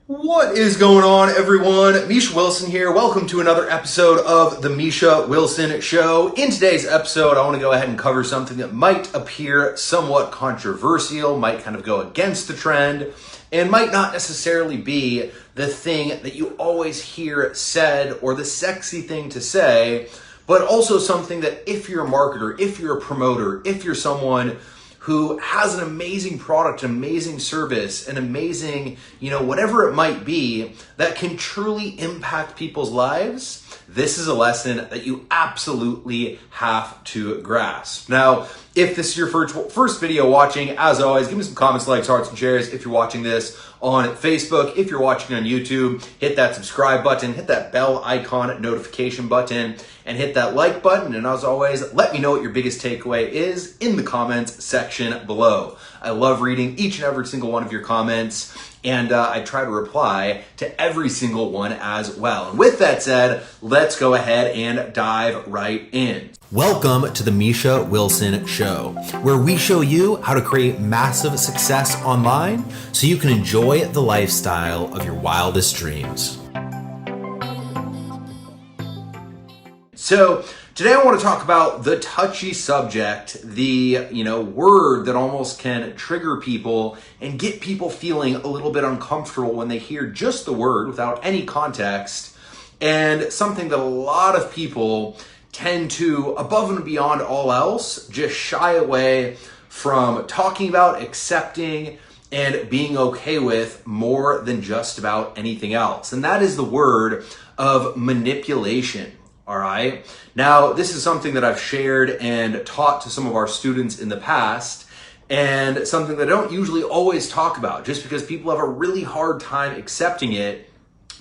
What is going on, everyone? Misha Wilson here. Welcome to another episode of The Misha Wilson Show. In today's episode, I want to go ahead and cover something that might appear somewhat controversial, might kind of go against the trend, and might not necessarily be the thing that you always hear said or the sexy thing to say, but also something that if you're a marketer, if you're a promoter, if you're someone who has an amazing product, an amazing service, an amazing, whatever it might be, that can truly impact people's lives, this is a lesson that you absolutely have to grasp. Now, if this is your first video watching, as always, give me some comments, likes, hearts, and shares. If you're watching this on Facebook, if you're watching on YouTube, hit that subscribe button, hit that bell icon notification button, and hit that like button. And as always, let me know what your biggest takeaway is in the comments section below. I love reading each and every single one of your comments, and I try to reply to every single one as well. And with that said, let's go ahead and dive right in. Welcome to the Misha Wilson Show, where we show you how to create massive success online so you can enjoy the lifestyle of your wildest dreams. So today I want to talk about the touchy subject, the word that almost can trigger people and get people feeling a little bit uncomfortable when they hear just the word without any context, and something that a lot of people tend to, above and beyond all else, just shy away from talking about, accepting, and being okay with more than just about anything else. And that is the word of manipulation. All right. Now, this is something that I've shared and taught to some of our students in the past, and something that I don't usually always talk about just because people have a really hard time accepting it.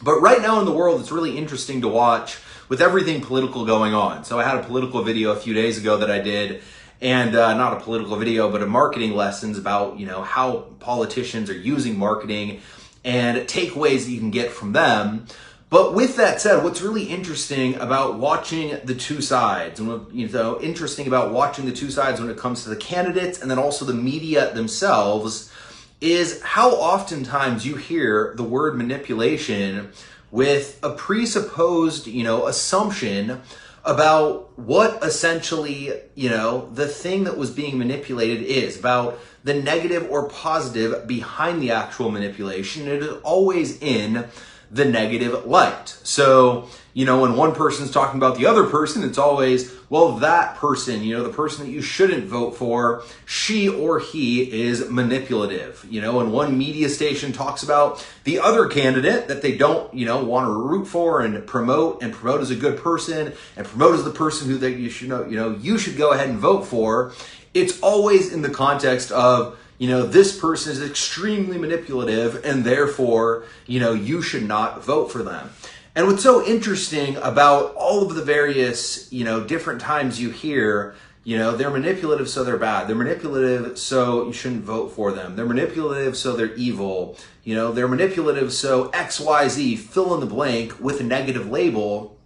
But right now in the world, it's really interesting to watch with everything political going on. So I had a political video a few days ago that I did, and not a political video, but a marketing lessons about, how politicians are using marketing and takeaways that you can get from them. But with that said, what's really interesting about watching the two sides, and interesting about watching the two sides when it comes to the candidates and then also the media themselves, is how oftentimes you hear the word manipulation with a presupposed, assumption about what essentially, the thing that was being manipulated is, about the negative or positive behind the actual manipulation. It is always in the negative light. So, when one person's talking about the other person, it's always, well, that person, the person that you shouldn't vote for, she or he is manipulative. And one media station talks about the other candidate that they don't, want to root for and promote as a good person and promote as the person who you should you should go ahead and vote for. It's always in the context of, this person is extremely manipulative and therefore, you should not vote for them. And what's so interesting about all of the various, different times you hear, they're manipulative, so they're bad. They're manipulative, so you shouldn't vote for them. They're manipulative, so they're evil. They're manipulative, so XYZ, fill in the blank with a negative label.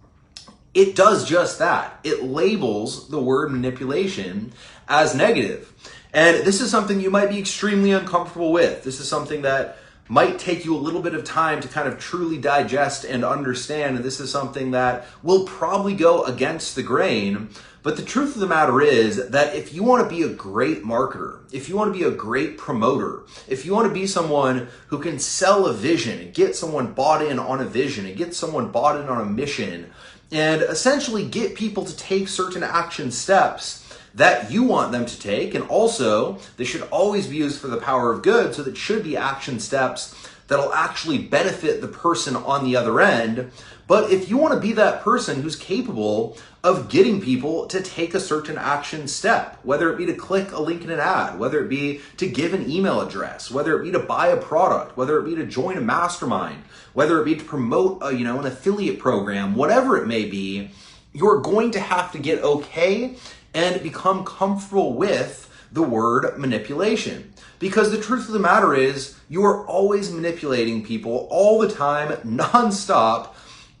It does just that. It labels the word manipulation as negative. And this is something you might be extremely uncomfortable with. This is something that might take you a little bit of time to kind of truly digest and understand. And this is something that will probably go against the grain. But the truth of the matter is that if you want to be a great marketer, if you want to be a great promoter, if you want to be someone who can sell a vision and get someone bought in on a vision and get someone bought in on a mission and essentially get people to take certain action steps that you want them to take, and also they should always be used for the power of good, so that should be action steps that'll actually benefit the person on the other end. But if you want to be that person who's capable of getting people to take a certain action step, whether it be to click a link in an ad, whether it be to give an email address, whether it be to buy a product, whether it be to join a mastermind, whether it be to promote an affiliate program, whatever it may be, you're going to have to get okay and become comfortable with the word manipulation. Because the truth of the matter is, you are always manipulating people all the time, nonstop,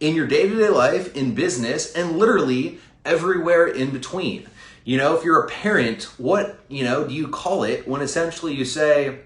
in your day-to-day life, in business, and literally everywhere in between. If you're a parent, what, do you call it when essentially you say,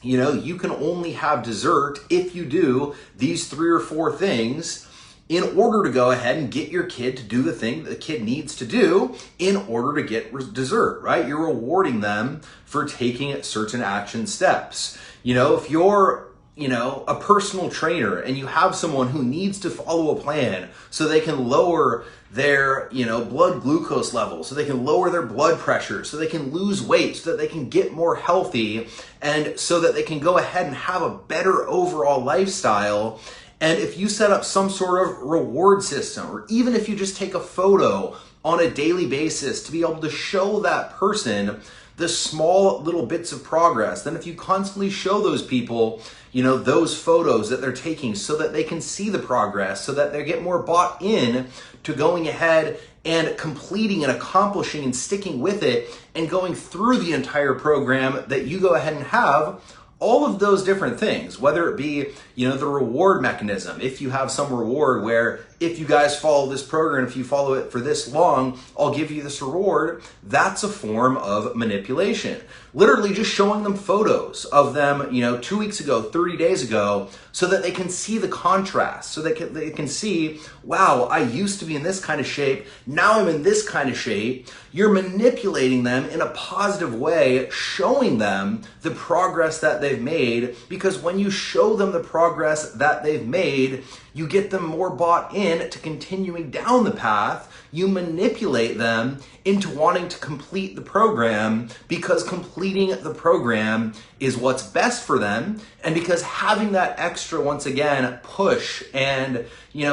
you can only have dessert if you do these 3 or 4 things in order to go ahead and get your kid to do the thing that the kid needs to do in order to get dessert, right? You're rewarding them for taking certain action steps. If you're a personal trainer and you have someone who needs to follow a plan so they can lower their, blood glucose level, so they can lower their blood pressure, so they can lose weight, so that they can get more healthy, and so that they can go ahead and have a better overall lifestyle. And if you set up some sort of reward system, or even if you just take a photo on a daily basis to be able to show that person the small little bits of progress, then if you constantly show those people, those photos that they're taking so that they can see the progress, so that they get more bought in to going ahead and completing and accomplishing and sticking with it and going through the entire program that you go ahead and have, all of those different things, whether it be, the reward mechanism. If you have some reward where if you guys follow this program, if you follow it for this long, I'll give you this reward. That's a form of manipulation. Literally just showing them photos of them, 2 weeks ago, 30 days ago, so that they can see the contrast, so they can see, wow, I used to be in this kind of shape. Now I'm in this kind of shape. You're manipulating them in a positive way, showing them the progress that they've made, because when you show them the progress that they've made, you get them more bought in to continuing down the path. You manipulate them into wanting to complete the program because completing the program is what's best for them. And because having that extra, once again, push and,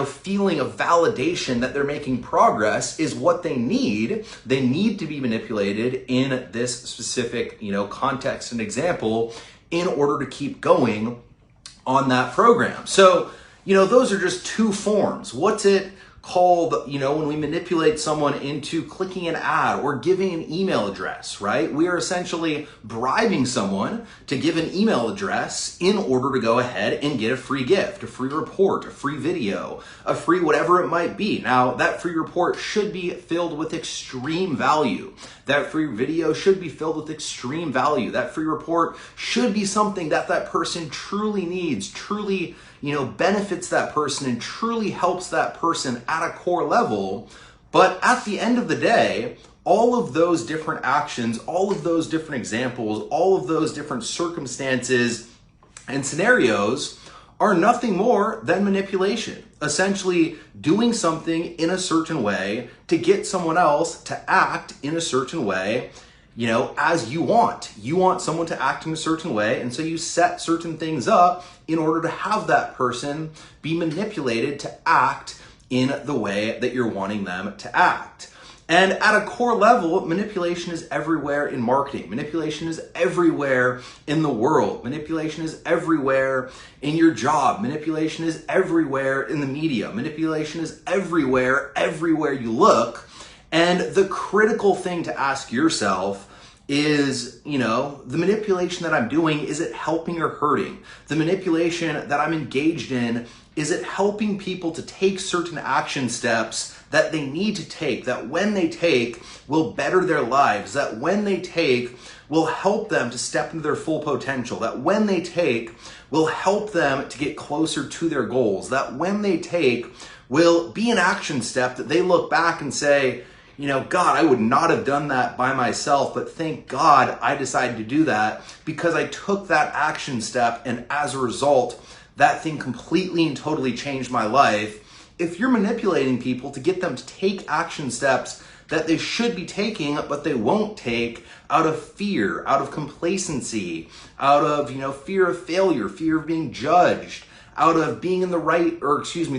feeling of validation that they're making progress is what they need. They need to be manipulated in this specific, context and example in order to keep going on that program. So, those are just 2 forms. What's it called, when we manipulate someone into clicking an ad or giving an email address, right? We are essentially bribing someone to give an email address in order to go ahead and get a free gift, a free report, a free video, a free whatever it might be. Now, that free report should be filled with extreme value. That free video should be filled with extreme value. That free report should be something that that person truly needs, truly benefits that person and truly helps that person at a core level. But at the end of the day, all of those different actions, all of those different examples, all of those different circumstances and scenarios are nothing more than manipulation. Essentially doing something in a certain way to get someone else to act in a certain way, as you want. You want someone to act in a certain way, and so you set certain things up in order to have that person be manipulated to act in the way that you're wanting them to act. And at a core level, manipulation is everywhere in marketing. Manipulation is everywhere in the world. Manipulation is everywhere in your job. Manipulation is everywhere in the media. Manipulation is everywhere you look. And the critical thing to ask yourself is, the manipulation that I'm doing, is it helping or hurting? The manipulation that I'm engaged in, is it helping people to take certain action steps that they need to take, that when they take will better their lives, that when they take will help them to step into their full potential, that when they take will help them to get closer to their goals, that when they take will be an action step that they look back and say, God, I would not have done that by myself, but thank God I decided to do that because I took that action step, and as a result, that thing completely and totally changed my life. If you're manipulating people to get them to take action steps that they should be taking, but they won't take out of fear, out of complacency, out of, fear of failure, fear of being judged, out of being in the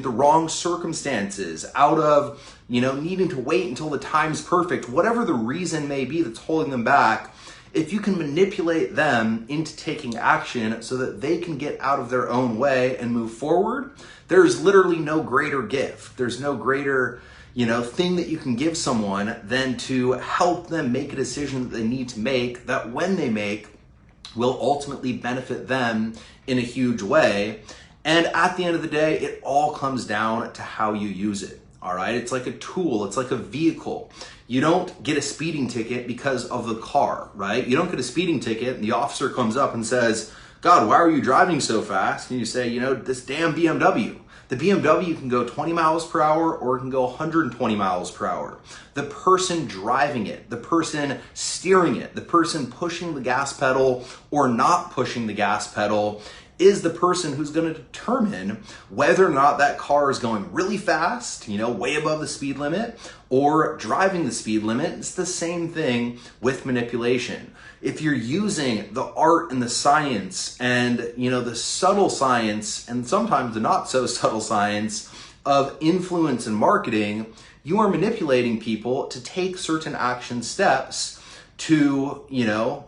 wrong circumstances, out of, needing to wait until the time's perfect, whatever the reason may be that's holding them back, if you can manipulate them into taking action so that they can get out of their own way and move forward, there's literally no greater gift. There's no greater, thing that you can give someone than to help them make a decision that they need to make, that when they make will ultimately benefit them in a huge way. And at the end of the day, it all comes down to how you use it. All right. It's like a tool. It's like a vehicle. You don't get a speeding ticket because of the car, right? You don't get a speeding ticket and the officer comes up and says, God, why are you driving so fast? And you say, this damn BMW. The BMW can go 20 miles per hour or it can go 120 miles per hour. The person driving it, the person steering it, the person pushing the gas pedal or not pushing the gas pedal is the person who's going to determine whether or not that car is going really fast, way above the speed limit, or driving the speed limit. It's the same thing with manipulation. If you're using the art and the science and, the subtle science and sometimes the not so subtle science of influence and marketing, you are manipulating people to take certain action steps to,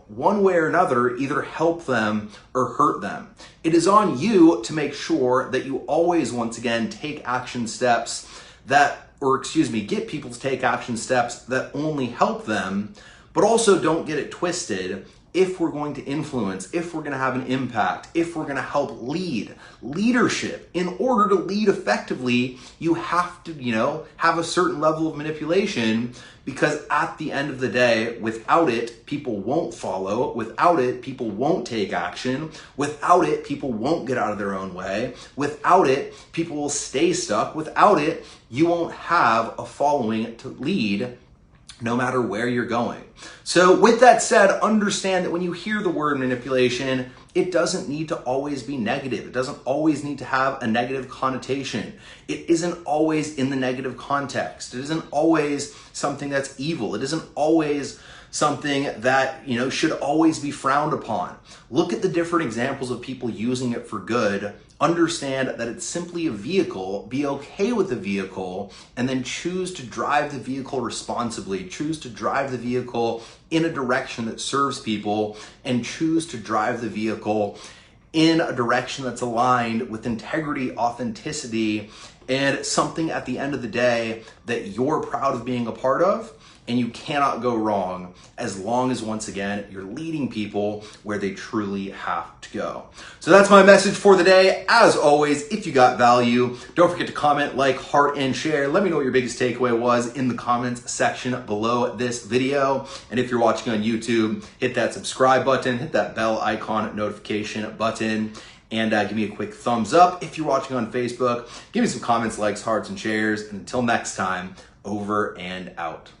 one way or another, either help them or hurt them. It is on you to make sure that you always, once again, take action steps get people to take action steps that only help them, but also don't get it twisted. If we're going to influence, if we're going to have an impact, if we're going to help leadership, in order to lead effectively, you have to, have a certain level of manipulation, because at the end of the day, without it, people won't follow. Without it, people won't take action. Without it, people won't get out of their own way. Without it, people will stay stuck. Without it, you won't have a following to lead no matter where you're going. So with that said, understand that when you hear the word manipulation, it doesn't need to always be negative. It doesn't always need to have a negative connotation. It isn't always in the negative context. It isn't always something that's evil. It isn't always something that, should always be frowned upon. Look at the different examples of people using it for good. Understand that it's simply a vehicle. Be okay with the vehicle, and then choose to drive the vehicle responsibly. Choose to drive the vehicle in a direction that serves people, and choose to drive the vehicle in a direction that's aligned with integrity, authenticity, and something at the end of the day that you're proud of being a part of. And you cannot go wrong as long as, once again, you're leading people where they truly have to go. So that's my message for the day. As always, if you got value, don't forget to comment, like, heart, and share. Let me know what your biggest takeaway was in the comments section below this video. And if you're watching on YouTube, hit that subscribe button, hit that bell icon notification button, and give me a quick thumbs up. If you're watching on Facebook, give me some comments, likes, hearts, and shares. And until next time, over and out.